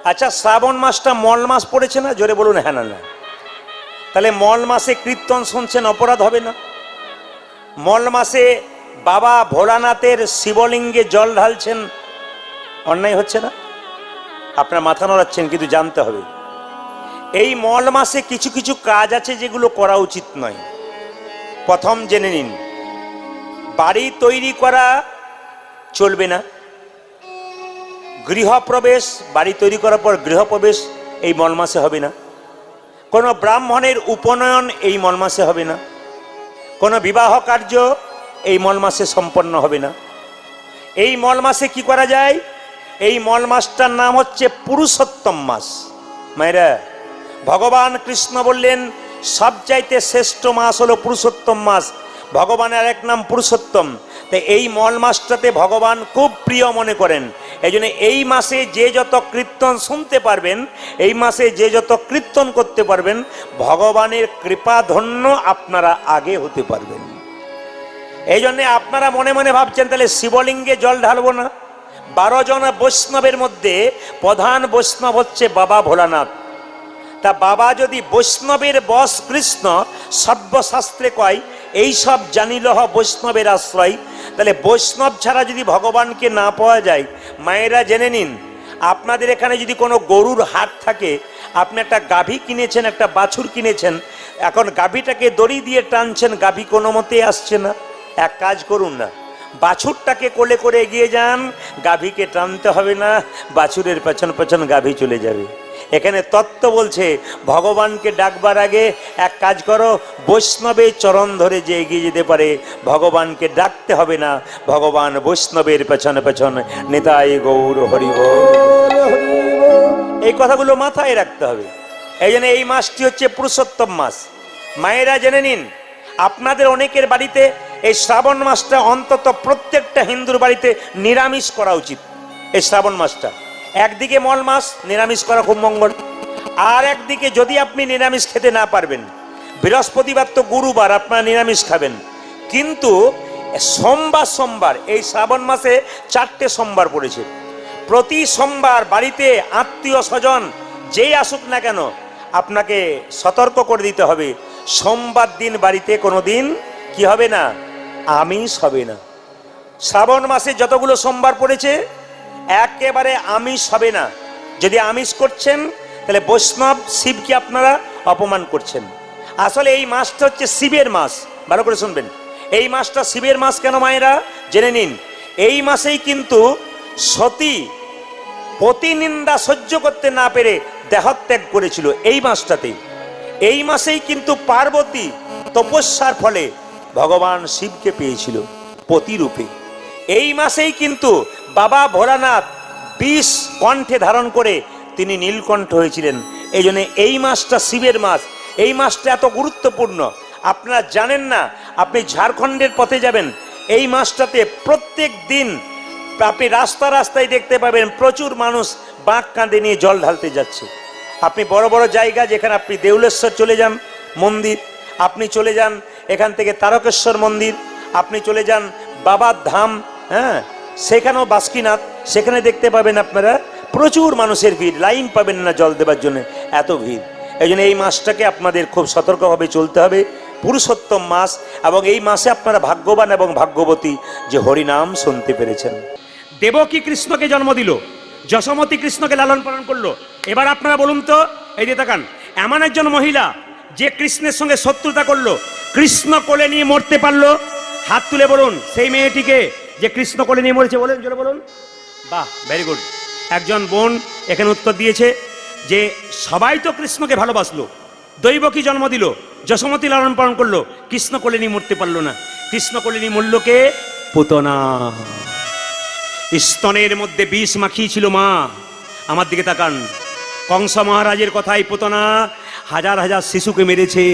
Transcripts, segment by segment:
আচ্ছা, শ্রাবণ মাসটা মল মাস পড়েছে না? জোরে বলুন হ্যাঁ না না। তাহলে মল মাসে কীর্তন শুনছেন, অপরাধ হবে না? মল মাসে বাবা ভোলানাথের শিবলিঙ্গে জল ঢালছেন, অন্যায় হচ্ছে না? আপনার মাথা নড়াচ্ছেন, কিন্তু জানতে হবে এই মল মাসে কিছু কিছু কাজ আছে যেগুলো করা উচিত নয়। প্রথম জেনে নিন, বাড়ি তৈরি করা চলবে না। গৃহপ্রবেশ, বাড়ি তৈরি করার পর গৃহপ্রবেশ এই মল মাসে হবে না। কোনো ব্রাহ্মণের উপনয়ন এই মল মাসে হবে না। কোনো বিবাহ কার্য এই মল মাসে সম্পন্ন হবে না। এই মল মাসে কি করা যায়? এই মল মাসটার নাম হচ্ছে পুরুষোত্তম মাস। মায়েরা, ভগবান কৃষ্ণ বললেন সবচাইতে শ্রেষ্ঠ মাস হলো পুরুষোত্তম মাস। ভগবানের এক নাম পুরুষোত্তম। তাই এই মল মাসটাতে ভগবান খুব প্রিয় মনে করেন। এই জন্য এই মাসে যে যত কীর্তন শুনতে পারবেন, এই মাসে যে যত কীর্তন করতে পারবেন, ভগবানের কৃপা ধন্য আপনারা আগে হতে পারবেন। এই জন্যে আপনারা মনে মনে ভাবছেন তাহলে শিবলিঙ্গে জল ঢালবো না। 12 জন বৈষ্ণবের মধ্যে প্রধান বৈষ্ণব হচ্ছে বাবা ভোলানাথ। তা বাবা যদি বৈষ্ণবের বশ কৃষ্ণ, সর্বশাস্ত্রে কয় এই সব জানিলহ বৈষ্ণবের আশ্রয়, তাহলে বৈষ্ণব ছাড়া যদি ভগবানকে না পাওয়া যায়, মায়েরা জেনে নিন, আপনাদের এখানে যদি কোনো গরুর হাট থাকে, আপনি একটা গাভী কিনেছেন, একটা বাছুর কিনেছেন, এখন গাভীটাকে দড়ি দিয়ে টানছেন, গাভী কোনো মতেই আসছে না। এক কাজ করুন না, বাছুরটাকে কোলে করে এগিয়ে যান, গাভীকে টানতে হবে না, বাছুরের পেছন পেছন গাভী চলে যাবে। এখানে তত্ত্ব বলছে ভগবানকে ডাকবার আগে এক কাজ করো, বৈষ্ণবের চরণ ধরে যে এগিয়ে যেতে পারে, ভগবানকে ডাকতে হবে না, ভগবান বৈষ্ণবের পেছনে পেছনে নিতাই গৌর হরি বল। এই কথাগুলো মাথায় রাখতে হবে। এই জন্য এই মাসটি হচ্ছে পুরুষোত্তম মাস। মায়েরা জেনে নিন, আপনাদের অনেকের বাড়িতে এই শ্রাবণ মাসটা অন্তত প্রত্যেকটা হিন্দুর বাড়িতে নিরামিষ করা উচিত। এই শ্রাবণ মাসটা একদিকে মল মাস, নিরামিষ করা খুব মঙ্গল। আর একদিকে যদি আপনি নিরামিষ খেতে না পারবেন, বৃহস্পতিবার তো গুরুবার আপনারা নিরামিষ খাবেন, কিন্তু সোমবার সোমবার এই শ্রাবণ মাসে 4টে সোমবার পড়েছে। প্রতি সোমবার বাড়িতে আত্মীয় স্বজন যেই আসুক না কেন, আপনাকে সতর্ক করে দিতে হবে, সোমবার দিন বাড়িতে কোনো দিন কি হবে না, আমিষ হবে না। শ্রাবণ মাসে যতগুলো সোমবার পড়েছে একেবারে আমিষ হবে না। যদি আমিষ করছেন তাহলে বৈষ্ণব শিবকে আপনারা অপমান করছেন। আসলে এই মাসটা হচ্ছে শিবের মাস। ভালো করে শুনবেন, এই মাসটা শিবের মাস। কেন মায়েরা জেনে নিন, এই মাসেই কিন্তু সতী প্রতিনিন্দা সহ্য করতে না পেরে দেহত্যাগ করেছিল। এই মাসটাতেই, এই মাসেই কিন্তু পার্বতী তপস্যার ফলে ভগবান শিবকে পেয়েছিল পতিরূপে। এই মাসেই কিন্তু বাবা ভোলানাথ 20 কণ্ঠে ধারণ করে তিনি নীলকণ্ঠ হয়েছিলেন। এই জন্য এই মাসটা শিবের মাস। এই মাসটা এত গুরুত্বপূর্ণ আপনারা জানেন না। আপনি ঝাড়খণ্ডের পথে যাবেন, এই মাসটাতে প্রত্যেক দিন আপনি রাস্তা রাস্তায় দেখতে পাবেন প্রচুর মানুষ বাঁক কাঁধে নিয়ে জল ঢালতে যাচ্ছে। আপনি বড় বড় জায়গা, যেখানে আপনি দেউলেশ্বর চলে যান মন্দির, আপনি চলে যান এখান থেকে তারকেশ্বর মন্দির, আপনি চলে যান বাবার ধাম, হ্যাঁ সেখানেও বাসুকিনাথ, সেখানে দেখতে পাবেন আপনারা প্রচুর মানুষের ভিড়, লাইন পাবেন না জল দেবার জন্য, এত ভিড়। এই জন্য এই মাসটাকে আপনাদের খুব সতর্কভাবে চলতে হবে। পুরুষোত্তম মাস, এবং এই মাসে আপনারা ভাগ্যবান এবং ভাগ্যবতী যে হরিনাম শুনতে পেরেছেন। দেবকী কৃষ্ণকে জন্ম দিল, যশোমতী কৃষ্ণকে লালন পালন করলো। এবার আপনারা বলুন তো, এই যে তাকান, এমন একজন মহিলা যে কৃষ্ণের সঙ্গে শত্রুতা করলো, কৃষ্ণ কোলে নিয়ে মরতে পারলো, হাত তুলে বলুন সেই মেয়েটিকে যে কৃষ্ণ কোলে নিয়ে মরেছে, বলেন জোরে বলুন। বাহ, ভেরি গুড। একজন বোন এখানে উত্তর দিয়েছে যে সবাই তো কৃষ্ণকে ভালোবাসলো, দৈবকী জন্ম দিল, যশোমতী লালন পালন করলো, কৃষ্ণ কোলে নিয়ে মরতে পারলো না। কৃষ্ণ কোলে নিয়ে মরল কে? পুতনা। স্তনের মধ্যে বিষ মাখিয়েছিল মা। আমার দিকে তাকান, কংস মহারাজের কথাই পুতনা হাজার হাজার শিশুকে মেরেছে,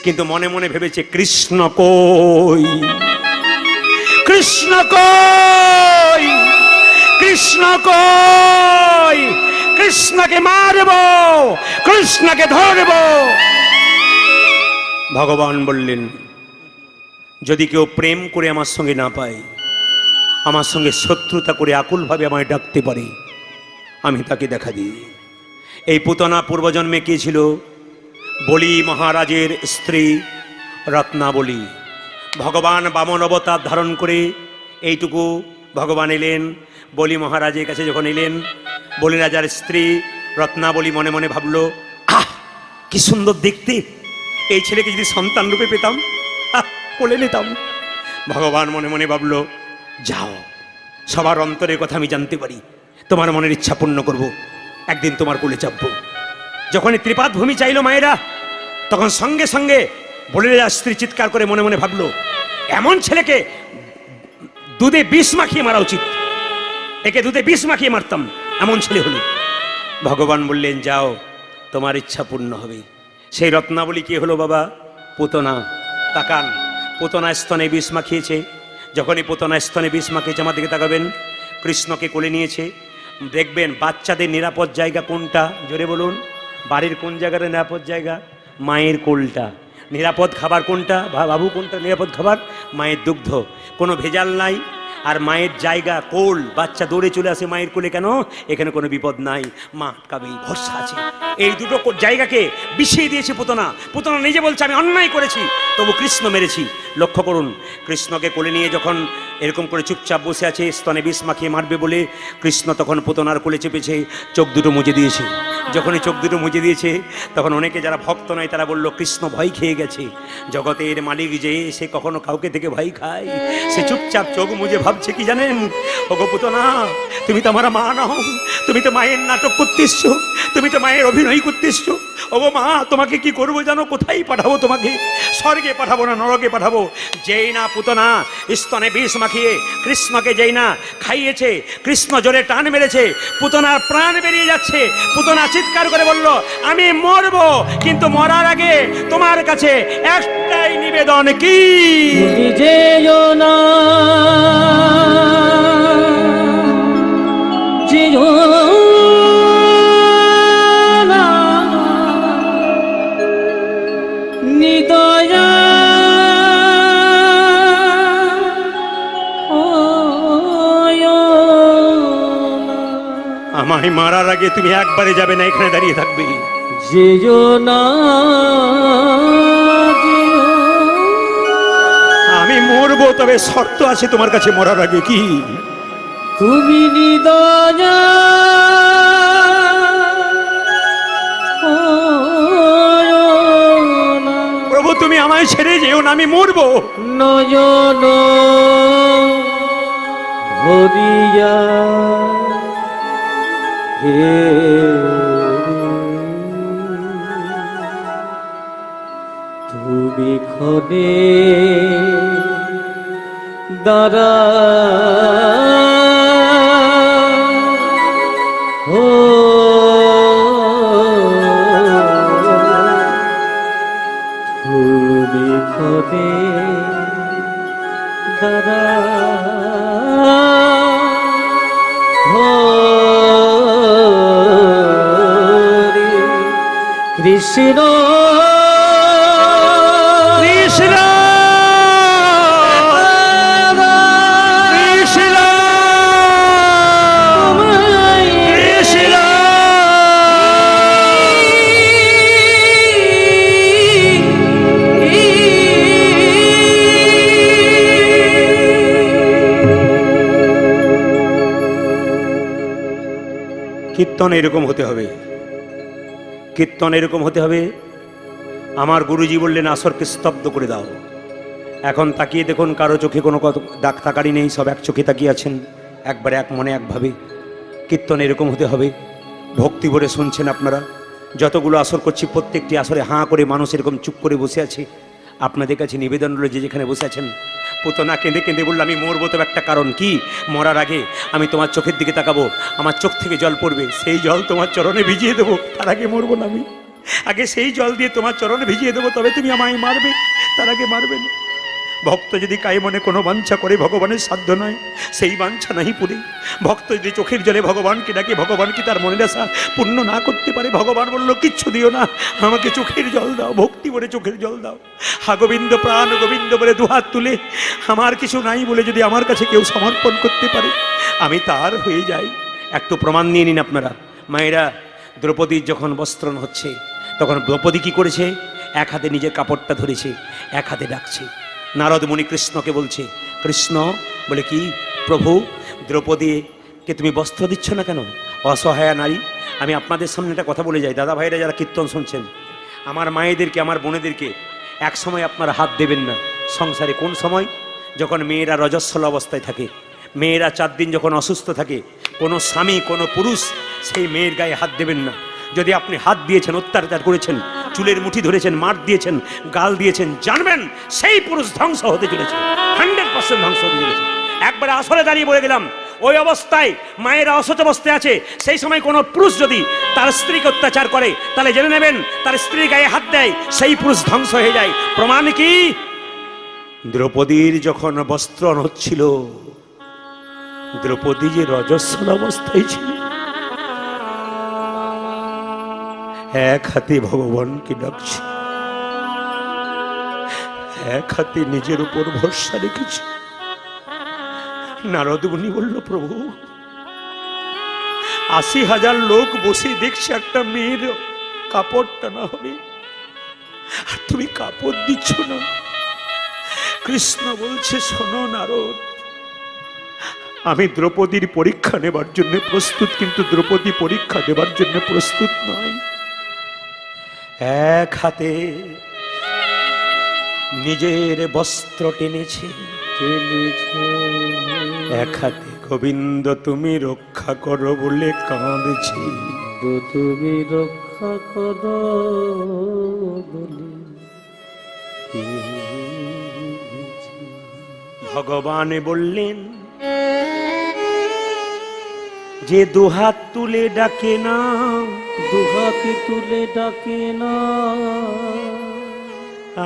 কিন্তু মনে মনে ভেবেছে কৃষ্ণ কই, কৃষ্ণ কই, কৃষ্ণ কই, কৃষ্ণকে মারব, কৃষ্ণকে ধরব। ভগবান বললেন, যদি কেউ প্রেম করে আমার সঙ্গে না পায়, আমার সঙ্গে শত্রুতা করে আকুলভাবে আমায় ডাকতে পারে, আমি তাকে দেখা দিই। এই পুতনা পূর্বজন্মে কে ছিল? বলি মহারাজের স্ত্রী রত্নাবলী। ভগবান বামন অবতার ধারণ করে এইটুকু ভগবান এলেন বলি মহারাজের কাছে। যখন এলেন, বলি রাজার স্ত্রী রত্নাবলী মনে মনে ভাবলো, আহ কি সুন্দর দেখতে, এই ছেলেকে যদি সন্তান রূপে পেতাম, কোলে নিতাম। ভগবান মনে মনে ভাবলো, যাও, সবার অন্তরের কথা আমি জানতে পারি, তোমার মনের ইচ্ছা পূর্ণ করব, একদিন তোমার কোলে চাপবো। যখনই ত্রিপাদ ভূমি চাইল মায়েরা, তখন সঙ্গে সঙ্গে বলি রাজার স্ত্রী চিৎকার করে মনে মনে ভাবলো, এমন ছেলেকে দুধে বিষ মাখিয়ে মারা উচিত, একে দুধে বিষ মাখিয়ে মারতাম, এমন ছেলে হলো। ভগবান বললেন, যাও, তোমার ইচ্ছা পূর্ণ হবে। সেই রত্নাবলী কি হলো বাবা? পুতনা। তাকান, পুতনা স্তনে বিষ মাখিয়েছে। যখনই পুতনা স্তনে বিষ মাখিয়েছে, আমার দিকে তাকাবেন, কৃষ্ণকে কোলে নিয়েছে। দেখবেন বাচ্চাদের নিরাপদ জায়গা কোনটা? জোরে বলুন, বাড়ির কোন জায়গাটা নিরাপদ জায়গা? মায়ের কোলটা। নিরাপদ খাবার কোনটা বাবু? কোনটা নিরাপদ খাবার? মায়ের দুগ্ধ, কোনো ভেজাল নাই। আর মায়ের জায়গা কোল, বাচ্চা দৌড়ে চলে আসে মায়ের কোলে। কেন? এখানে কোনো বিপদ নাই, মা আটকাবেই, ভরসা আছে। এই দুটো জায়গাকে বিষিয়ে দিয়েছে পুতনা। পুতনা নিজে বলছে, আমি অন্যায় করেছি, তবু কৃষ্ণ মেরেছি। লক্ষ্য করুন, কৃষ্ণকে কোলে নিয়ে যখন এরকম করে চুপচাপ বসে আছে, স্তনে বিষ মাখিয়ে মারবে বলে, কৃষ্ণ তখন পুতনার কোলে চেপেছে, চোখ দুটো মুজে দিয়েছে। যখনই চোখ দুটো মুজে দিয়েছে, তখন অনেকে যারা ভক্ত নয় তারা বলল, কৃষ্ণ ভয় খেয়ে গেছে। জগতের মালিক যে, সে কখনো কাউকে থেকে ভয় খায়? সে চুপচাপ চোখ মুজে ভাবছে কি জানেন? ওগো পুতনা, তুমি তো আমার মা নাও, তুমি তো মায়ের নাটক করতে এসছো, তুমি তো মায়ের অভিনয় করতে এসছো। ওগো মা, তোমাকে কি করবো জানো? কোথায় পাঠাবো তোমাকে? স্বর্গে পাঠাবো না নরকে পাঠাবো? যেই না পুতনা স্তনে বিষ মাখিয়ে কৃষ্ণকে যেই না খাইয়েছে, কৃষ্ণ জোরে টান মেরেছে, পুতনার প্রাণ বেরিয়ে যাচ্ছে। পুতনা চিৎকার করে বলল, আমি মরবো, কিন্তু মরার আগে তোমার কাছে একটাই নিবেদন। কি? যেও না, যেও না, নিদয়া আমায় মারার আগে তুমি একবারে যাবে না, এখানে দাঁড়িয়ে থাকবে। যেও না, আমি মরবো, তবে শর্ত আছে তোমার কাছে মরার আগে। কি? তুমি নিদয়া প্রভু, তুমি আমায় ছেড়ে যেও না, আমি মরবো। নয়ন ভরিয়া হে তুমি ক্ষণে দাঁড়া ও তুমি ক্ষণে দাঁড়া কৃষ্ণ কৃষ্ণ কৃষ্ণ কৃষ্ণ। কীর্তন এরকম হতে হবে, কীর্তন এরকম হতে হবে। আমার গুরুজি বললেন, আসরকে স্তব্ধ করে দাও। এখন তাকিয়ে দেখুন, কারো চোখে কোনো দাগ তাকারি নেই, সব এক চোখে তাকিয়ে আছেন, একবারে এক মনে একভাবে। কীর্তন এরকম হতে হবে, ভক্তি ভরে শুনছেন আপনারা। যতগুলো আসর করছি, প্রত্যেকটি আসরে হাঁ করে মানুষ এরকম চুপ করে বসে আছে। আপনাদের কাছে নিবেদন হলো, যে যেখানে বসে আছেন, পুতনা কেঁদে কেঁদে বলল, আমি মরবো, তবে একটা কারণ। কি? মরার আগে আমি তোমার চোখের দিকে তাকাবো, আমার চোখ থেকে জল পড়বে, সেই জল তোমার চরণে ভিজিয়ে দেবো, তার আগে মরবো না আমি। আগে সেই জল দিয়ে তোমার চরণে ভিজিয়ে দেবো, তবে তুমি আমায় মারবে, তার আগে মারবে না। ভক্ত যদি কায় মনে কোনো বাঞ্ছা করে, ভগবানের সাধ্য নয় সেই বাঞ্ছা নাহি পুরে। ভক্ত যদি চোখের জলে ভগবানকে ডাকে, ভগবান কি তার মনের আশা পূর্ণ না করতে পারে? ভগবান বলল, কিচ্ছু দিও না, আমাকে চোখের জল দাও, ভক্তি বলে চোখের জল দাও। হা গোবিন্দ, প্রাণ গোবিন্দ বলে দুহাত তুলে, আমার কিছু নাই বলে যদি আমার কাছে কেউ সমর্পণ করতে পারে, আমি তার হয়ে যাই। একটু প্রমাণ নিয়ে নিন আপনারা। মায়েরা, দ্রৌপদীর যখন বস্ত্রণ হচ্ছে তখন দ্রৌপদী কি করেছে? এক হাতে নিজের কাপড়টা ধরেছে, এক হাতে ডাকছে। নারদ মুনি কৃষ্ণকে বলছে, কৃষ্ণ বলে কি, প্রভু দ্রৌপদীকে তুমি বস্ত্র দিচ্ছ না কেন? অসহায়া নারী। আমি আপনাদের সামনে একটা কথা বলে যাই, দাদা ভাইরা যারা কীর্তন শুনছেন, আমার মায়েদেরকে, আমার বোনেদেরকে এক সময় আপনারা হাত দেবেন না সংসারে। কোন সময়? যখন মেয়েরা রজস্বল অবস্থায় থাকে, মেয়েরা 4 দিন যখন অসুস্থ থাকে, কোনো স্বামী, কোনো পুরুষ সেই মেয়ের গায়ে হাত দেবেন না। যদি আপনি হাত দিয়েছেন, অত্যাচার করেছেন, চুলের মুঠি ধরেছেন, মার দিয়েছেন, গাল দিয়েছেন, জানবেন সেই পুরুষ ধ্বংস হতে চলেছে, 100% ধ্বংস হতে চলেছে। একবারে আসলে দাঁড়িয়ে বলে গেলাম, ওই অবস্থায় মায়েরা অসুস্থ অবস্থায় আছে, সেই সময় কোনো পুরুষ যদি তার স্ত্রীকে অত্যাচার করে, তাহলে জেনে নেবেন তার স্ত্রীর গায়ে হাত দেয়, সেই পুরুষ ধ্বংস হয়ে যায়। প্রমাণ কি? দ্রৌপদীর যখন বস্ত্রণ হচ্ছিল, দ্রৌপদী যে রজস্বল অবস্থায় ছিল, এক হাতে ভগবানকে ডাকছে, এক হাতে নিজের উপর ভরসা রেখেছে। নারদ মুনি বলল, প্রভু 80,000 লোক বসে দেখছে একটা মেয়ের কাপড় টানা হবে, আর তুমি কাপড় দিচ্ছ না। কৃষ্ণ বলছে, শোনো নারদ, আমি দ্রৌপদীর পরীক্ষা নেবার জন্য প্রস্তুত, কিন্তু দ্রৌপদী পরীক্ষা দেবার জন্য প্রস্তুত নয়। এক হাতে নিজের বস্ত্র টেনেছে, এক হাতে গোবিন্দ তুমি রক্ষা করো বলে কাঁদছি। তুমি রক্ষা করো বলে ভগবান বললেন, যে দুহাত তুলে ডাকে না, দুহাত তুলে ডাকে না,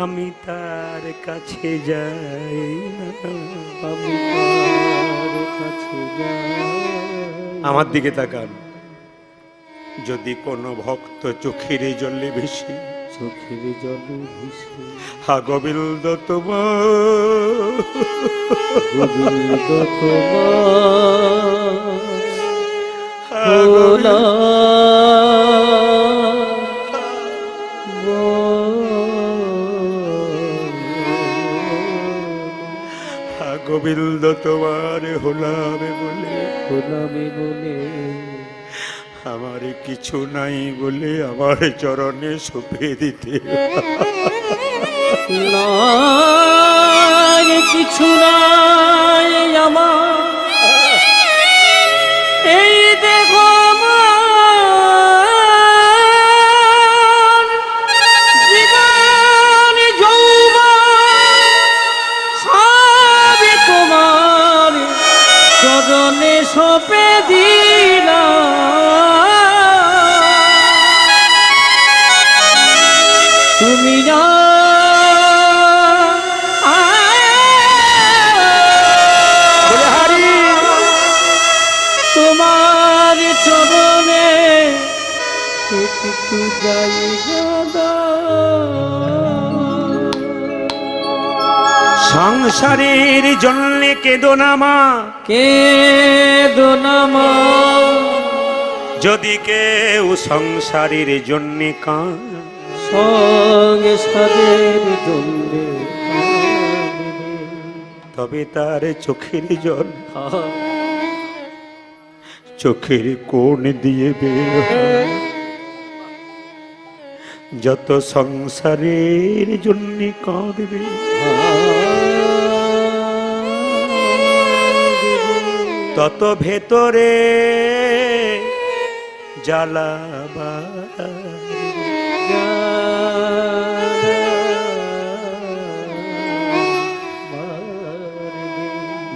আমি তার কাছে যাই না। আমি তার কাছে যাই। আমার দিকে তাকান, যদি কোনো ভক্ত চোখের জলে ভেসে, চোখের জলে ভেসে, হা গোবিন্দ তোমার, গোবিন্দ হা তোমার গোবিন্দ তোমার হোলাবে বলে, গোলামে বলে, আমার কিছু নাই বলে আমার চরণে সঁপে দিতে। নাই কিছু নাই আমার, এই দেখো আমার জীবন যৌবন সবই তোমার চরণে সঁপে দিলাম। তুমি না তোমার চরণে একটু জায়গা সংসারের জন্য কেঁদো না মা, কেঁদো না মা, যদি কেউ সংসারের জন্য কাঁদে, সংসারের জন্য তবে তার চোখের জল চোখের কোণ দিয়ে বের হয়। যত সংসারের জন্য কাঁদবে, তত ভেতরে জ্বালাবা।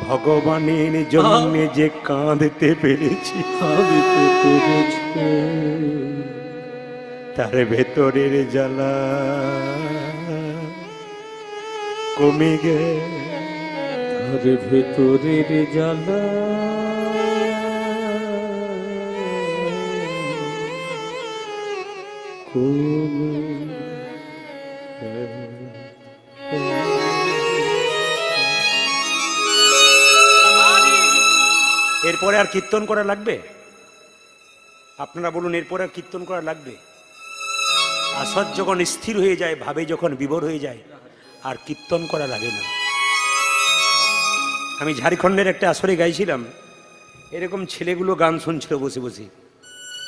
ভগবানের জন্য যে কাঁদতে পেরেছি, তার ভেতরের জ্বালা কমে গে, তার ভেতরের জ্বালা কমে এরপরে আর কীর্তন করা লাগবে? আপনারা বলুন এরপর আর কীর্তন করা লাগবে? আসর যখন স্থির হয়ে যায়, ভাবে যখন বিভোর হয়ে যায়, আর কীর্তন করা লাগে না। আমি ঝাড়খণ্ডের একটা আসরে গাইছিলাম, এরকম ছেলেগুলো গান শুনছিল বসে বসে।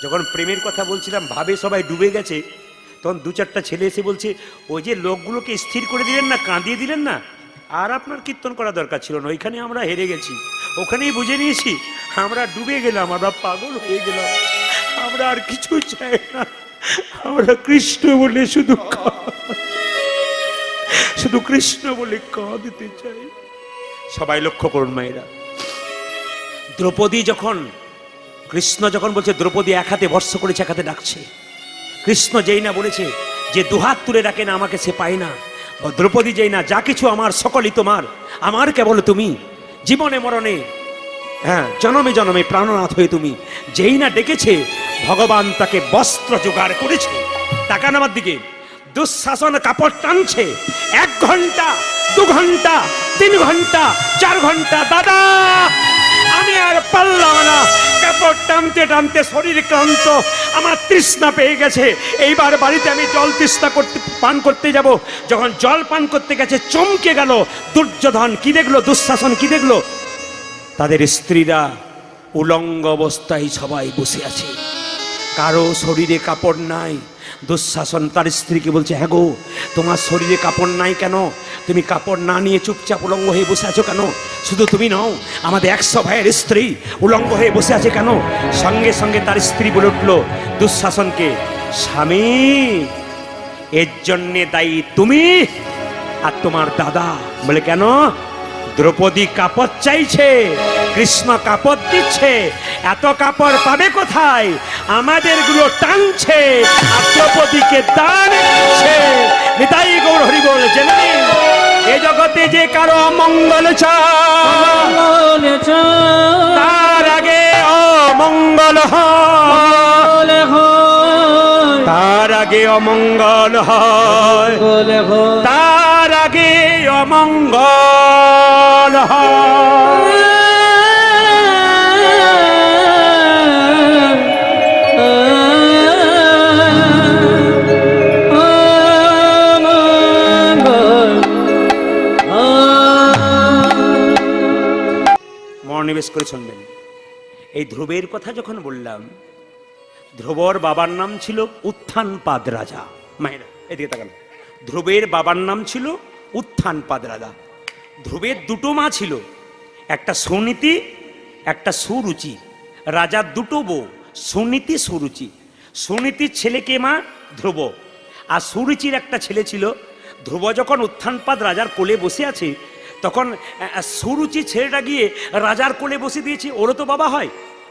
যখন প্রেমের কথা বলছিলাম, ভাবে সবাই ডুবে গেছে, তখন দু চারটা ছেলে এসে বলছে, ওই যে লোকগুলোকে স্থির করে দিলেন না, কাঁদিয়ে দিলেন না, আর আপনার কীর্তন করা দরকার ছিল না, ওইখানে আমরা হেরে গেছি, ওখানেই বুঝে নিয়েছি আমরা ডুবে গেলাম, আমরা পাগল হয়ে গেলাম, আমরা আর কিছু চাই না, আমরা কৃষ্ণ বলে শুধু কৃষ্ণ বলে কাঁদতে চাই। সবাই লক্ষ্য করুন মায়েরা, দ্রৌপদী যখন, কৃষ্ণ যখন বলছে দ্রৌপদী এক হাতে বর্ষ করেছে, এক হাতে ডাকছে, কৃষ্ণ যেই না বলেছে যে দুহাত তুলে ডাকে না আমাকে সে পায় না, দ্রৌপদী যেই না যা কিছু আমার সকলই তোমার, আমার কেবল তুমি, জীবনে মরণে, হ্যাঁ জনমে জনমে প্রাণনাথ হয়ে তুমি, যেই না ডেকেছে ভগবান তাকে বস্ত্র জোগাড় করেছে। তাকান আমার দিকে, দুঃশাসন কাপড় টানছে, 1 ঘন্টা 2 ঘন্টা 3 ঘন্টা 4 ঘন্টা, দাদা আমি আর পারলাম না, কাপড় টানতে টানতে শরীর ক্লান্ত, আমার তৃষ্ণা পেয়ে গেছে, এইবার বাড়িতে আমি জল তৃষ্ণা পান করতে যাব। যখন জল পান করতে গেছে চমকে গেল, দুর্যোধন কি দেখলো, দুঃশাসন কি দেখলো, তাদের স্ত্রীরা উলঙ্গ অবস্থায় সবাই বসে আছে, কারো শরীরে কাপড় নাই। দুঃশাসন তার স্ত্রীকে বলছে, হ্যাঁ গো তোমার শরীরে কাপড় নাই কেন, তুমি কাপড় না নিয়ে চুপচাপ উলঙ্গ হয়ে বসে আছো কেন? শুধু তুমি নও, আমাদের 100 ভাইয়ের স্ত্রী উলঙ্গ হয়ে বসে আছে কেন? সঙ্গে সঙ্গে তার স্ত্রী বলে উঠল দুঃশাসনকে, স্বামী এর জন্যে দায়ী তুমি আর তোমার দাদা। বলে কেন? দ্রৌপদী কাপড় চাইছে, কৃষ্ণ কাপড় দিচ্ছে, এত কাপড় পাবে কোথায়? আমাদের গুলো টানছে আর দ্রৌপদীকে দান দিচ্ছে। নিতাই গৌর হরি বল। জেনে এ জগতে যে কারো অমঙ্গল চায় তার আগে অমঙ্গল হয়, তার আগে অমঙ্গল হয়, তার আগে অমঙ্গল হয়। মনোনিবেশ করে শুনবেন। এই ধ্রুবের কথা যখন বললাম, ধ্রুবর বাবার নাম ছিল উত্থানপাদ রাজা। মায়েরা এদিকে তাকান, ধ্রুবের বাবার নাম ছিল উত্থানপাদ রাজা। ধ্রুবের 2টো মা ছিল, একটা সুনীতি একটা সুরুচি। রাজার 2টো বউ, সুনীতি সুরুচি। সুনীতির ছেলেকে মা ধ্রুব, আর সুরুচির একটা ছেলে ছিল। ধ্রুব যখন উত্থানপাদ রাজার কোলে বসে আছে, তখন সুরুচি ছেলেটা গিয়ে রাজার কোলে বসে দিয়েছে, ওরও তো বাবা হয়।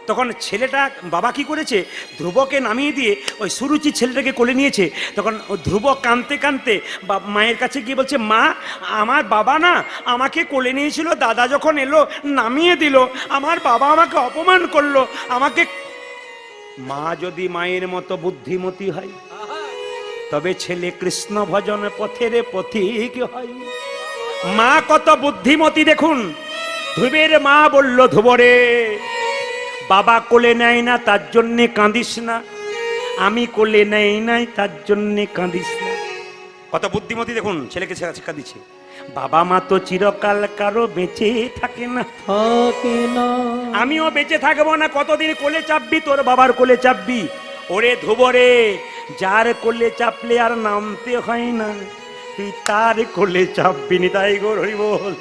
তখন ছেলেটা বাবা কি করেছে, ধ্রুবকে নামিয়ে দিয়ে ওই সুরুচি ছেলেটাকে কোলে নিয়েছে। তখন ধ্রুব কাঁদতে কাঁদতে মায়ের কাছে গিয়ে বলছে, মা আমার বাবা না আমাকে কোলে নিয়েছিল, দাদা যখন এলো নামিয়ে দিল, আমার বাবা আমাকে অপমান করলো, আমাকে। মা যদি মায়ের মতো বুদ্ধিমতী হয় তবে ছেলে কৃষ্ণ ভজন পথের পথিক হয়। মা কত বুদ্ধিমতী দেখুন। ধ্রুবের মা বলল, ধ্রুবরে বাবা কোলে নেয় না তার জন্যে কাঁদিস না, আমি কোলে নেই নাই তার জন্যে কাঁদিস না। কত বুদ্ধিমতী দেখুন, ছেলেকে শিক্ষা দিচ্ছে। বাবা মা তো চিরকাল কারো বেঁচে থাকে না, আমিও বেঁচে থাকবো না, কতদিন কোলে চাপবি, তোর বাবার কোলে চাপবি। ওরে ধ্রুবরে, যার কোলে চাপলে আর নামতে হয় না, তুই তার কোলে চাপবি। নিতাই গৌর হরি বল।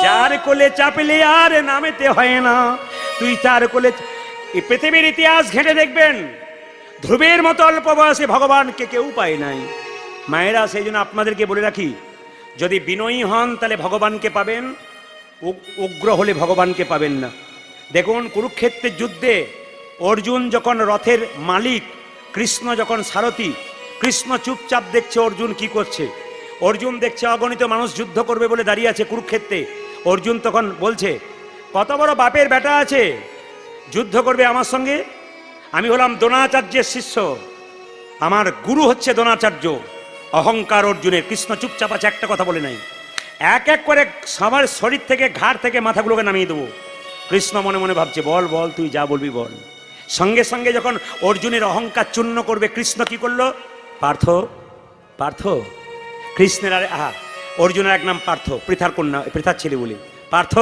যার কোলে চাপলে আর নামেতে হয় না, তুই তার কোলে। এই পৃথিবীর ইতিহাস ঘেঁটে দেখবেন, ধ্রুবের মতো অল্প বয়সে ভগবানকে কেউ পায় নাই। মায়েরা, সেই জন্য আপনাদেরকে বলে রাখি, যদি বিনয়ী হন তাহলে ভগবানকে পাবেন, উগ্র হলে ভগবানকে পাবেন না। দেখুন কুরুক্ষেত্রের যুদ্ধে অর্জুন যখন রথের মালিক, কৃষ্ণ যখন সারথি, কৃষ্ণ চুপচাপ দেখছে অর্জুন কি করছে। অর্জুন দেখছে অগণিত মানুষ যুদ্ধ করবে বলে দাঁড়িয়ে আছে কুরুক্ষেত্রে। অর্জুন তখন বলছে, কত বড় বাপের বেটা আছে, যুদ্ধ করবে আমার সঙ্গে? আমি হলাম দ্রোণাচার্যের শিষ্য, আমার গুরু হচ্ছে দ্রোণাচার্য। অহংকার অর্জুনের। কৃষ্ণ চুপচাপ আছে, একটা কথা বলে নাই। এক এক করে সবার শরীর থেকে, ঘাড় থেকে মাথাগুলোকে নামিয়ে দেবো। কৃষ্ণ মনে মনে ভাবছে, বল বল তুই যা বলবি বল। সঙ্গে সঙ্গে যখন অর্জুনের অহংকার চূর্ণ করবে, কৃষ্ণ কি করলো? পার্থ, পার্থ, কৃষ্ণের আরে অর্জুনের এক নাম পার্থ, পৃথার কন্যা, পৃথার ছেলে বলে। পার্থ,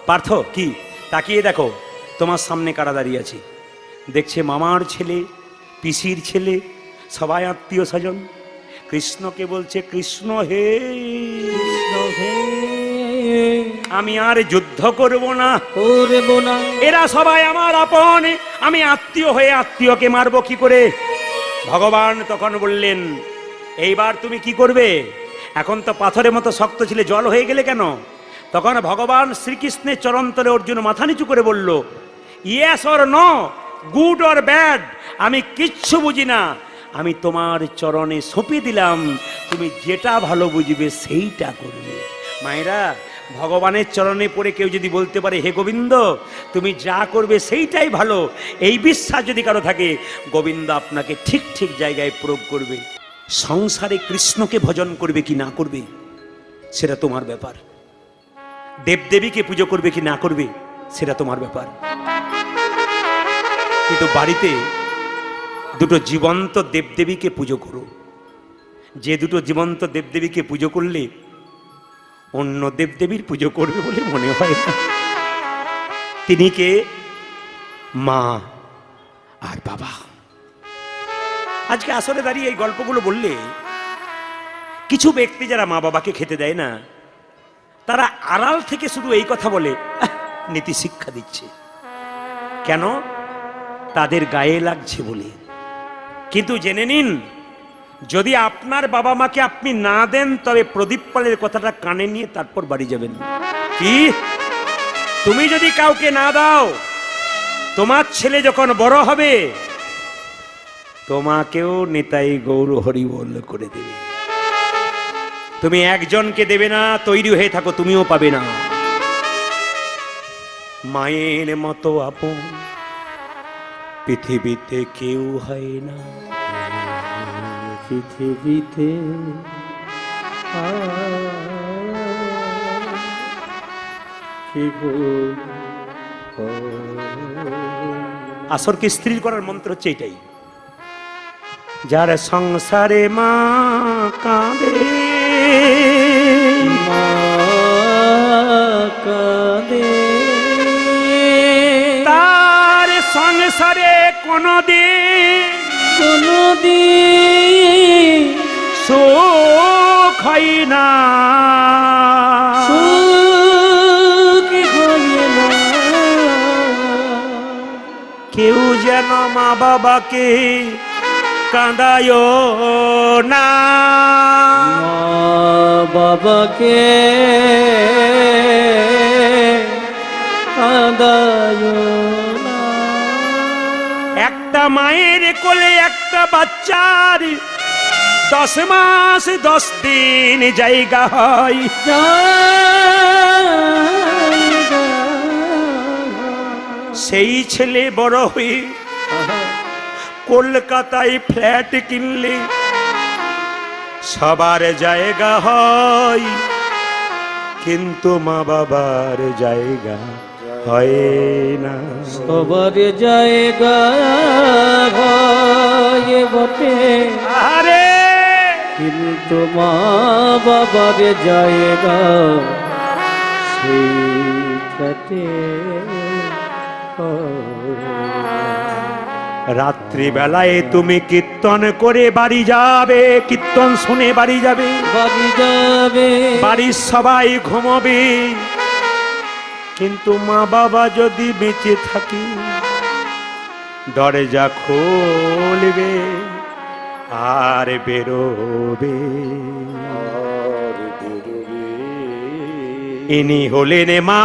পার্থ কি? তাকিয়ে দেখো তোমার সামনে কারা দাঁড়িয়ে আছে। দেখছে মামার ছেলে, পিসির ছেলে, সবাই আত্মীয় স্বজন। কৃষ্ণকে বলছে, কৃষ্ণ হে, আমি আর যুদ্ধ করব না, করব না, এরা সবাই আমার আপন, আমি আত্মীয় হয়ে আত্মীয়কে মারবো কি করে? ভগবান তখন বললেন, এইবার তুমি কি করবে? এখন তো পাথরের মতো শক্ত ছিলে, জল হয়ে গেলে কেন? তখন ভগবান শ্রীকৃষ্ণের চরণতলে অর্জুন মাথা নিচু করে বলল, yes or no, good or bad, আমি কিচ্ছু বুঝি না, আমি তোমার চরণে সঁপে দিলাম, তুমি যেটা ভালো বুঝবে সেইটা করবে। মায়েরা, ভগবানের চরণে পড়ে কেউ যদি বলতে পারে, হে গোবিন্দ তুমি যা করবে সেইটাই ভালো, এই বিশ্বাস যদি কারো থাকে, গোবিন্দ আপনাকে ঠিক ঠিক জায়গায় প্রয়োগ করবে। সংসারে কৃষ্ণকে ভজন করবে কি না করবে সেটা তোমার ব্যাপার, দেবদেবীকে পুজো করবে কি না করবে সেটা তোমার ব্যাপার। কিন্তু বাড়িতে দুটো জীবন্ত দেবদেবীকে পুজো করো, যে দুটো জীবন্ত দেবদেবীকে পুজো করলে অন্য দেবদেবীর পুজো করবে বলে মনে হয় না। তিনি কে? মা আর বাবা। আজকে আসলে দাঁড়িয়ে এই গল্পগুলো বললে কিছু ব্যক্তি যারা মা বাবাকে খেতে দেয় না, তারা আড়াল থেকে শুধু এই কথা বলে, নীতি শিক্ষা দিচ্ছে। কেন? তাদের গায়ে লাগছে বলে। কিন্তু জেনে নিন, যদি আপনার বাবা মাকে আপনি না দেন, তবে প্রদীপ পালের কথাটা কানে নিয়ে তারপর বাড়ি যাবেন। কি? তুমি যদি কাউকে না দাও, তোমার ছেলে যখন বড় হবে তোমাকেও নিতাই গৌর হরি বল করে দেবে। তুমি একজনকে দেবে না, তৈরি হয়ে থাকো, তুমিও পাবে না। মায়ের মতো আপন পৃথিবীতে কেউ হয় না, পৃথিবীতে আসরকে স্ত্রীর করার মন্ত্র হচ্ছে এটাই, যার সংসারে মা কাঁদে, মা কাঁদে, তার সংসারে কোনদিন সুখ হয় না, সুখ হয় না। কেউ যেন মা বাবাকে কাঁদায় না, মা বাবাকে কাঁদায় না। একটা মায়ের কোলে একটা বাচ্চার 10 মাস 10 দিন জায়গা হয়, সেই ছেলে বড় হয়ে কলকাতায় ফ্ল্যাট কিনলে সবার জায়গা হয়, কিন্তু মা বাবার জায়গা হয় না। সবার জায়গা হয় বটে, আরে কিন্তু মা বাবার জায়গা সেই ফ্ল্যাটে রাত্রিবেলায় তুমি কীর্তন করে বাড়ি যাবে, কীর্তন শুনে বাড়ি যাবে, বাড়ি যাবে, বাড়ির সবাই ঘুমোবে, কিন্তু মা বাবা যদি বেঁচে থাকে দরজা খুলবে আর বেরোবে। ইনি হলেন মা,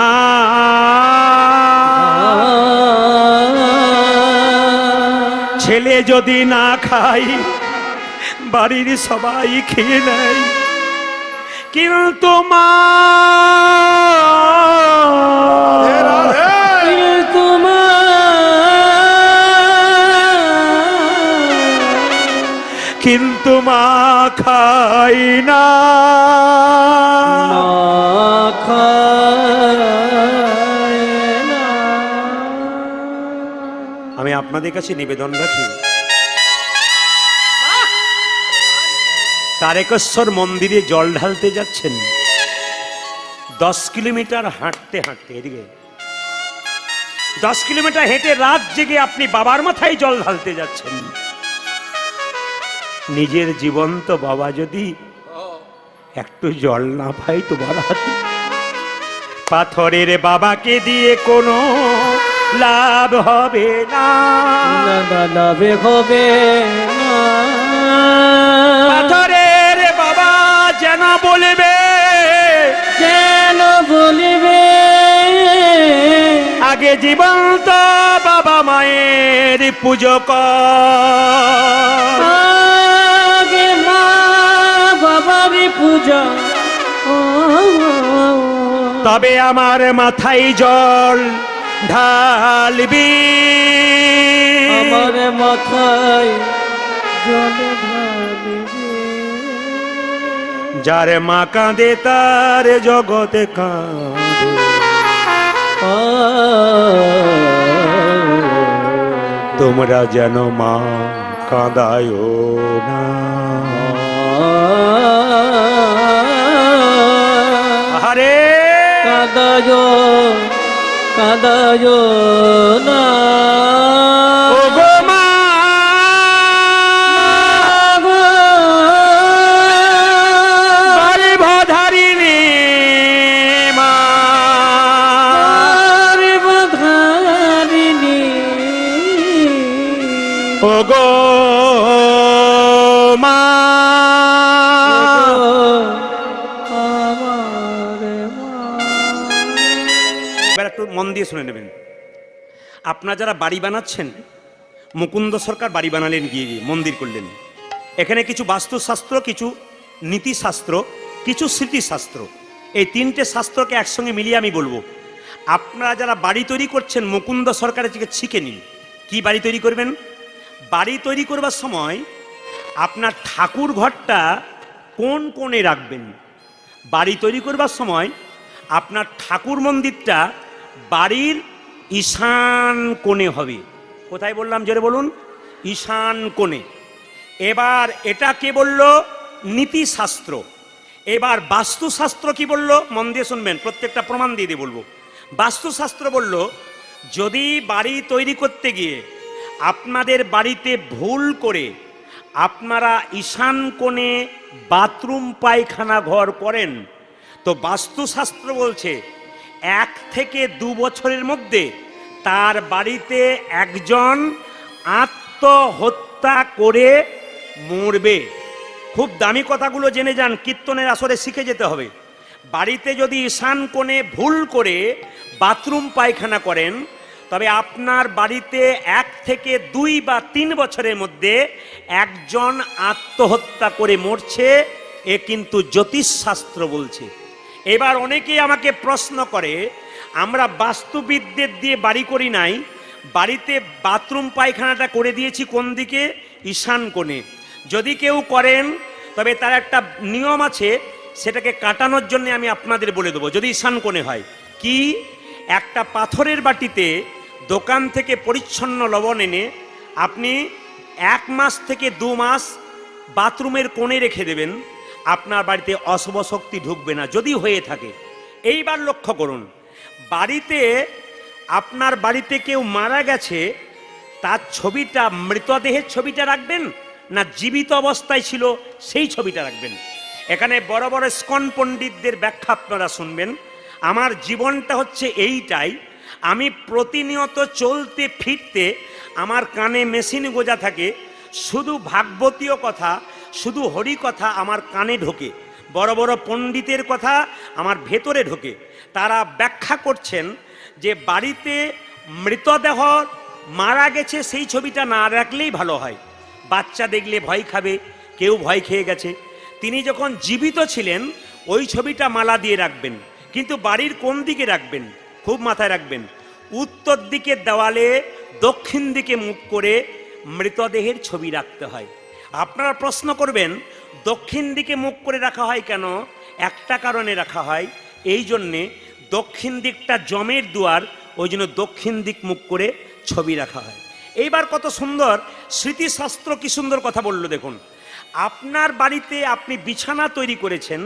ছেলে যদি না খায় বাড়ির সবাই খেয়ে নেয়, কিন্তু মা কিন্তু মা খাই না, খায় না। আমি আপনাদের কাছে নিবেদন রাখি, তারকেশ্বর মন্দিরে জল ঢালতে যাচ্ছেন, 10 কিলোমিটার হাঁটতে হাঁটতে, এদিকে 10 কিলোমিটার হেঁটে রাত জেগে আপনি বাবার মাথায় জল ঢালতে যাচ্ছেন। নিজের জীবন্ত বাবা যদি একটু জল না পাই তোমার হাতে, পাথরের বাবাকে দিয়ে কোনো লাভ হবে না, লাভ হবে না। পাথরের বাবা যেন বলবে, যেন বলিবে আগে জীবন্ত বাবা মায়ের পুজো কর, আগে মা বাবার পূজা, তবে আমার মাথায় জল ঢালবি, আমার মাথায় জল ঢালবে। যার মা কাঁদে তার জগতে কাঁদে, তোমরা যেন মা কাঁদায় না। আরে কাঁদায় কাঁদায় না, ও গো মা, গর্ভধারিণী মা, গর্ভধারিণী ও গো মা। এবার একটু মন দিয়ে শুনে নেবেন। আপনারা যারা বাড়ি বানাচ্ছেন, মুকুন্দ সরকার বাড়ি বানালেন, গিয়ে গিয়ে মন্দির করলেন, এখানে কিছু বাস্তুশাস্ত্র, কিছু নীতিশাস্ত্র, কিছু স্মৃতিশাস্ত্র, এই 3টে শাস্ত্রকে একসঙ্গে মিলিয়ে আমি বলবো। আপনারা যারা বাড়ি তৈরি করছেন, মুকুন্দ সরকারের থেকে শিখে নিন কি বাড়ি তৈরি করবেন। বাড়ি তৈরি করবার সময় আপনার ঠাকুর ঘরটা কোন কোণে রাখবেন। বাড়ি তৈরি করবার সময় আপনার ঠাকুর মন্দিরটা বাড়ির ঈশান কোণে হবে। কোথায় বললাম জোরে বলুন? ঈশান কোণে। এবার এটা কে বলল? নীতিশাস্ত্র। এবার বাস্তুশাস্ত্র কি বলল? মন দিয়ে শুনবেন, প্রত্যেকটা প্রমাণ দিয়ে দিয়ে বলবো। বাস্তুশাস্ত্র বলল, যদি বাড়ি তৈরি করতে গিয়ে আপনাদের বাড়িতে ভুল করে আপনারা ঈশান কোণে বাথরুম পায়খানা ঘর করেন, তো বাস্তুশাস্ত্র বলছে 1 থেকে 2 বছরের মধ্যে তার বাড়িতে একজন আত্মহত্যা করে মরবে। খুব দামি কথাগুলো জেনে যান, কীর্তনের আসরে শিখে যেতে হবে। বাড়িতে যদি ঈশান কোণে ভুল করে বাথরুম পায়খানা করেন, তবে আপনার বাড়িতে 1 থেকে 2 বা 3 বছরের মধ্যে একজন আত্মহত্যা করে মরছে। এ কিন্তু জ্যোতিষশাস্ত্র বলছে। এবার অনেকেই আমাকে প্রশ্ন করে, আমরা বাস্তুবিদদের দিয়ে বাড়ি করি নাই, বাড়িতে বাথরুম পায়খানাটা করে দিয়েছি কোন দিকে? ঈশান কোণে। যদি কেউ করেন তবে তার একটা নিয়ম আছে, সেটাকে কাটানোর জন্য আমি আপনাদের বলে দেবো। যদি ঈশান কোণে হয় কি, একটা পাথরের বাটিতে দোকান থেকে পরিচ্ছন্ন লবণ এনে আপনি 1 মাস থেকে 2 মাস বাথরুমের কোণে রেখে দেবেন, আপনার বাড়িতে অশুভ শক্তি ঢুকবে না, যদি হয়ে থাকে। এইবার লক্ষ্য করুন, বাড়িতে আপনার বাড়িতে কেউ মারা গেছে, তার ছবিটা, মৃতদেহের ছবিটা রাখবেন না জীবিত অবস্থায় ছিল সেই ছবিটা রাখবেন? এখানে বড় বড় স্কন পণ্ডিতদের ব্যাখ্যা আপনারা শুনবেন। আমার জীবনটা হচ্ছে এইটাই, আমি প্রতিনিয়ত চলতে ফিরতে আমার কানে মেশিন গোজা থাকে, শুধু ভাগবতীয় কথা, শুধু হরি কথা আমার কানে ঢোকে, বড় বড় পণ্ডিতের কথা আমার ভেতরে ঢোকে। তারা ব্যাখ্যা করছেন যে বাড়িতে মৃতদেহ মারা গেছে সেই ছবিটা না রাখলেই ভালো হয়। বাচ্চা দেখলে ভয় খাবে, কেউ ভয় খেয়ে গেছে। তিনি যখন জীবিত ছিলেন ওই ছবিটা মালা দিয়ে রাখবেন, কিন্তু বাড়ির কোন দিকে রাখবেন? খুব মাথায় রাখবেন, উত্তর দিকের দেওয়ালে দক্ষিণ দিকে মুখ করে মৃতদেহের ছবি রাখতে হয়। আপনারা প্রশ্ন করবেন, দক্ষিণ দিকে মুখ করে রাখা হয় কেন? একটা কারণে রাখা হয়, এই জন্যে দক্ষিণ দিকটা যমের দুয়ার, ওই জন্য দক্ষিণ দিক মুখ করে ছবি রাখা হয়। এইবার কত সুন্দর স্মৃতিশাস্ত্র, কি সুন্দর কথা বললো দেখুন। আপনার বাড়িতে আপনি বিছানা তৈরি করেছেন,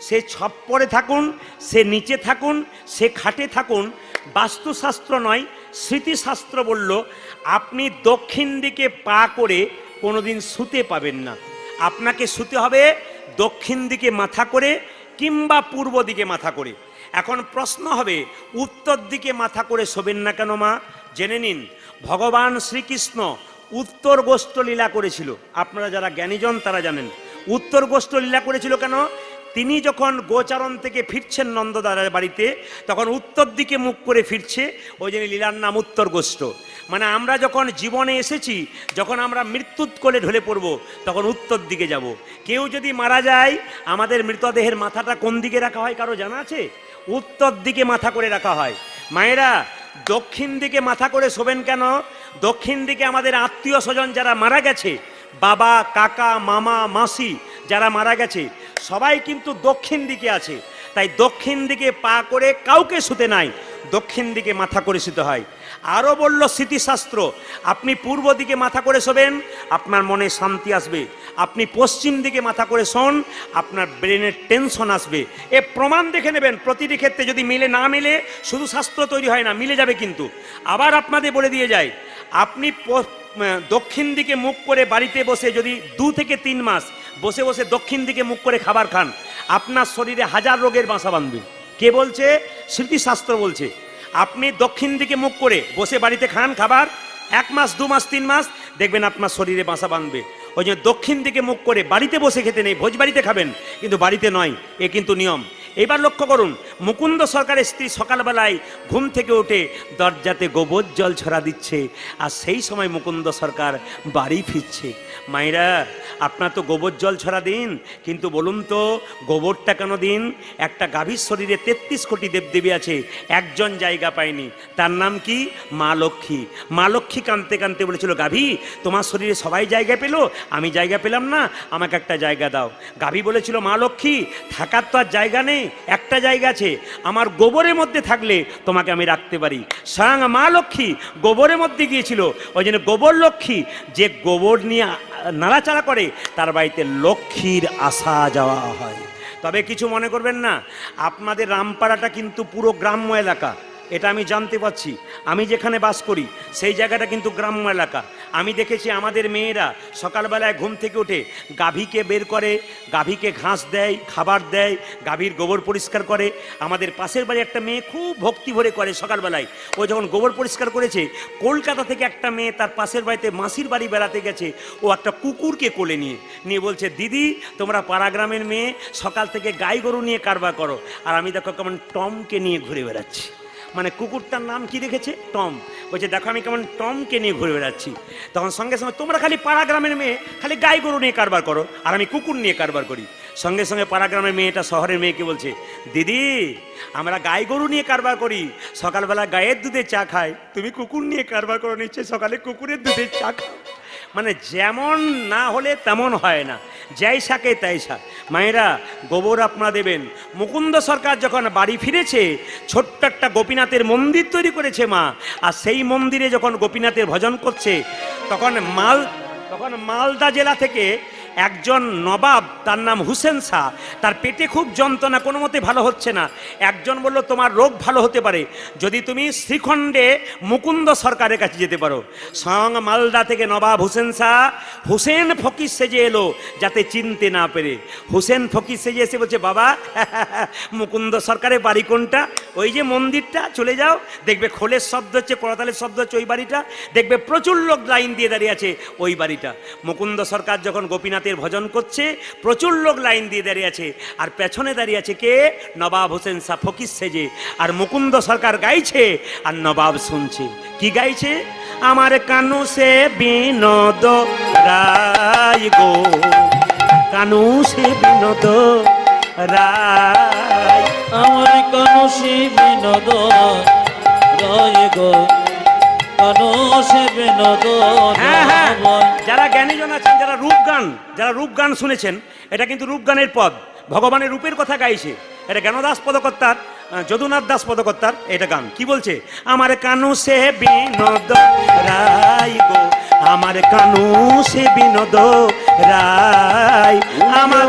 সে ছপ্পরে থাকুন, সে নিচে থাকুন, সে খাটে থাকুন, বাস্তুশাস্ত্র নয় স্মৃতিশাস্ত্র বলল আপনি দক্ষিণ দিকে পা করে কোনোদিন শুতে পাবেন না। আপনাকে শুতে হবে দক্ষিণ দিকে মাথা করে কিংবা পূর্ব দিকে মাথা করে। এখন প্রশ্ন হবে উত্তর দিকে মাথা করে শোবেন না কেন মা? জেনে নিন, ভগবান শ্রীকৃষ্ণ উত্তর গোষ্ঠ লীলা করেছিল। আপনারা যারা জ্ঞানীজন তারা জানেন উত্তর গোষ্ঠ লীলা করেছিল কেন। তিনি যখন গোচারণ থেকে ফিরছেন নন্দদারের বাড়িতে, তখন উত্তর দিকে মুখ করে ফিরছে, ওই জন্য লীলার নাম উত্তর গোষ্ঠ। মানে আমরা যখন জীবনে এসেছি, যখন আমরা মৃত্যুর কোলে ঢলে পড়ব, তখন উত্তর দিকে যাব। কেউ যদি মারা যায়, আমাদের মৃতদেহের মাথাটা কোন দিকে রাখা হয় কারো জানা আছে? উত্তর দিকে মাথা করে রাখা হয়। মায়েরা, দক্ষিণ দিকে মাথা করে শোবেন কেন? দক্ষিণ দিকে আমাদের আত্মীয় স্বজন যারা মারা গেছে, বাবা, কাকা, মামা, মাসি যারা মারা গেছে, সবাই কিন্তু দক্ষিণ দিকে আছে। তাই দক্ষিণ দিকে পা করে কাউকে শুতে নাই, দক্ষিণ দিকে মাথা করে শুতে হয়। আরও বলল স্মৃতিশাস্ত্র, আপনি পূর্ব দিকে মাথা করে শোবেন, আপনার মনে শান্তি আসবে। আপনি পশ্চিম দিকে মাথা করে শোন, আপনার ব্রেনের টেনশন আসবে। এ প্রমাণ দেখে নেবেন প্রতিটি ক্ষেত্রে। যদি মিলে না মিলে, শুধু শাস্ত্র তৈরি হয় না, মিলে যাবে কিন্তু। আবার আপনাদের বলে দিয়ে যায়, আপনি দক্ষিণ দিকে মুখ করে বাড়িতে বসে যদি 2 থেকে 3 মাস বসে বসে দক্ষিণ দিকে মুখ করে খাবার খান, আপনার শরীরে 1000 রোগের বাসা বাঁধবে। কে বলছে? স্মৃতিশাস্ত্র বলছে। আপনি দক্ষিণ দিকে মুখ করে বসে বাড়িতে খান খাবার, 1 মাস 2 মাস 3 মাস দেখবেন আপনার শরীরে বাসা বাঁধবে। ওই জন্য দক্ষিণ দিকে মুখ করে বাড়িতে বসে খেতে নেই, ভোজ বাড়িতে খাবেন, কিন্তু বাড়িতে নয়, এ কিন্তু নিয়ম। এবার লক্ষ্য করুন, মুকুন্দ সরকারের স্ত্রী সকালবেলায় ঘুম থেকে উঠে দরজাতে গোবর জল ছড়া দিচ্ছে, আর সেই সময় মুকুন্দ সরকার বাড়ি ফিরছে। মায়েরা, আপনার তো গোবর জল ছড়া দিন, কিন্তু বলুন তো গোবরটা কেন দিন? একটা গাভীর শরীরে 33 কোটি দেবদেবী আছে, একজন জায়গা পায়নি, তার নাম কি? মা লক্ষ্মী। মা লক্ষ্মী কাঁদতে কাঁদতে বলেছিল, গাভী তোমার শরীরে সবাই জায়গা পেল, আমি জায়গা পেলাম না, আমাকে একটা জায়গা দাও। গাভী বলেছিল, মা লক্ষ্মী থাকার তো আর জায়গা নেই, একটা জায়গা আছে, আমার গোবরের মধ্যে থাকলে তোমাকে আমি রাখতে পারি। স্বয়ং মা লক্ষ্মী গোবরের মধ্যে গিয়েছিল। ওই জন্য গোবর লক্ষ্মী, যে গোবর নিয়ে নাড়াচাড়া করে তার বাড়িতে লক্ষ্মীর আসা যাওয়া হয়। তবে কিছু মনে করবেন না, আপনাদের রামপাড়াটা কিন্তু পুরো গ্রাম্য এলাকা, এটা আমি জানতে পারছি। আমি যেখানে বাস করি সেই জায়গাটা কিন্তু গ্রাম্য এলাকা। আমি দেখেছি আমাদের মেয়েরা সকালবেলায় ঘুম থেকে উঠে গাভীকে বের করে, গাভীকে ঘাস দেয়, খাবার দেয়, গাভীর গোবর পরিষ্কার করে। আমাদের পাশের বাড়ি একটা মেয়ে খুব ভক্তি ভরে করে সকালবেলায়। ও যখন গোবর পরিষ্কার করেছে, কলকাতা থেকে একটা মেয়ে তার পাশের বাড়িতে মাসির বাড়ি বেড়াতে গেছে, ও একটা কুকুরকে কোলে নিয়ে বলছে, দিদি তোমরা পাড়া গ্রামের মেয়ে সকাল থেকে গাই গরু নিয়ে কারবার করো, আর আমি দেখো কেমন টমকে নিয়ে ঘুরে বেড়াচ্ছি। মানে কুকুরটার নাম কি রেখেছে? টম। বলছে দেখো আমি কেমন টমকে নিয়ে ঘুরে বেড়াচ্ছি। তখন সঙ্গে সঙ্গে, তোমরা খালি পাড়া গ্রামের মেয়ে খালি গাই গরু নিয়ে কারবার করো, আর আমি কুকুর নিয়ে কারবার করি। সঙ্গে সঙ্গে পাড়া গ্রামের মেয়েটা শহরের মেয়েকে বলছে, দিদি আমরা গাই গরু নিয়ে কারবার করি, সকালবেলা গায়ের দুধের চা খাই, তুমি কুকুর নিয়ে কারবার করো, নিশ্চয় সকালে কুকুরের দুধের চা খাও। মানে যেমন না হলে তেমন হয় না, যাই শাকে তাই শাক। মায়েরা, গোবর আপনারা দেবেন। মুকুন্দ সরকার যখন বাড়ি ফিরেছে, ছোট্ট একটা গোপীনাথের মন্দির তৈরি করেছে মা, আর সেই মন্দিরে যখন গোপীনাথের ভজন করছে, তখন মালদা জেলা থেকে একজন নবাব, তার নাম হুসেন শাহ, তার পেটে খুব যন্ত্রণা, কোনো মতে ভালো হচ্ছে না। একজন বলল, তোমার রোগ ভালো হতে পারে যদি তুমি শ্রীখণ্ডে মুকুন্দ সরকারের কাছে যেতে পারো। স্বয়ং মালদা থেকে নবাব হুসেন শাহ হুসেন ফকির সেজে এলো, যাতে চিনতে না পেরে। হুসেন ফকির সেজে এসে বলছে, বাবা মুকুন্দ সরকারের বাড়ি কোনটা? ওই যে মন্দিরটা, চলে যাও, দেখবে খোলের শব্দ হচ্ছে, করতালের শব্দ হচ্ছে, ওই বাড়িটা দেখবে প্রচুর লোক লাইন দিয়ে দাঁড়িয়ে আছে, ওই বাড়িটা। মুকুন্দ সরকার যখন গোপীনাথ ভজন করছে, প্রচুর লোক লাইন দিয়ে দাঁড়িয়ে আছে, আর পেছনে দাঁড়িয়ে আছে কে? নবাব হোসেন শাহ ফকির সেজে। আর মুকুন্দ সরকার গাইছে, আর নবাব শুনছে। কি গাইছে? আমার কানু সে বিনোদ রায় গো, কানু সে বিনোদ রায়, আমার কানু সে বিনোদ রায় গো, কানু সে বিনোদ। হ্যাঁ হ্যাঁ, যারা জ্ঞানীজন আছেন, যারা রূপগান শুনেছেন, এটা কিন্তু রূপগানের পদ, ভগবানের রূপের কথা গাইছে। এটা জ্ঞানদাস পদকর্তার যদুনাথ দাস পদকর্তার এটা গান কি বলছে, আমার কানু সে বিনোদ রায় গো, আমার কানু সে বিনোদ রায়, আমার